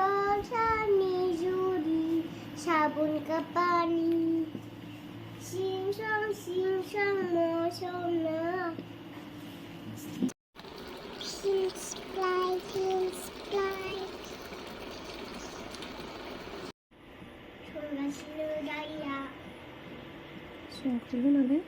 রসানি জুড়ি সাবুন का पानी সিং সং মৌসুম না Feels bright. Suraya. Snorkeling ada?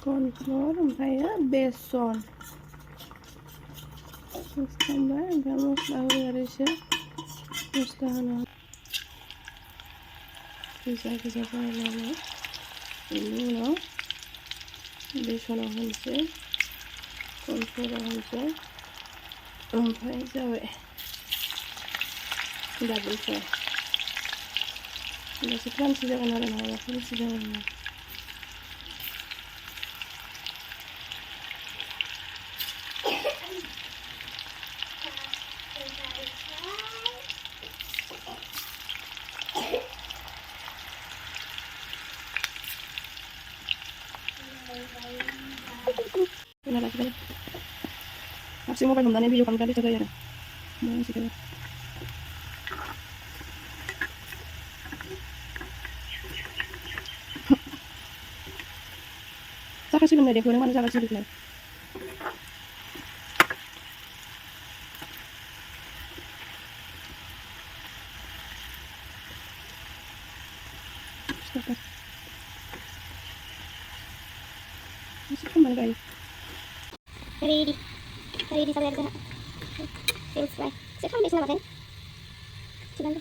Cornflour omphay beson terus tambah gamus tahu garisnya terus tahan bisa lama ini loh beson হয়েছে cornflour হয়েছে omphay যাবে double fry বেশি ক্রাঞ্চি যাবে না ক্রাঞ্চি যাবে না Una lagi deh. Masih mau pengen nonton video kamu tadi coba ya. Masih deh. Saya kasih benda deh, kurang mana saya kasih benda. Stop. Masih kemana guys? Ready sampai ada feels like saya di sana makan cuman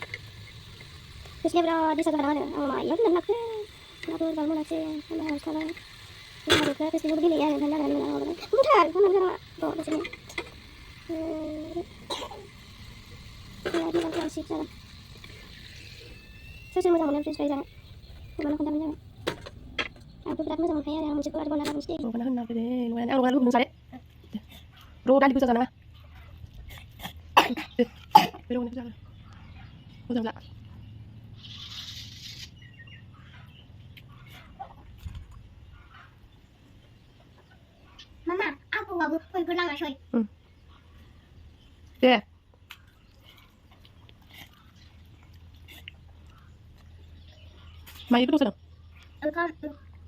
terus dia berada di sana mana oh my ya nak tuh kalau nak sih harus kalau harus terus dia begini ya dan mudah kamu kan tuh di sini ya di sana sih sana saya cuma mau terus saya mana kan namanya aku berat sama saya yang mesti keluar mana mesti oh kenapa nak deh lumayan lu sare Bro, udah bisa sana. Pero udah sana. Udah enggak. Mama, aku enggak boleh berenang coy. Deh. Mai itu sana. Kan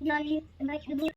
jadi baik dulu.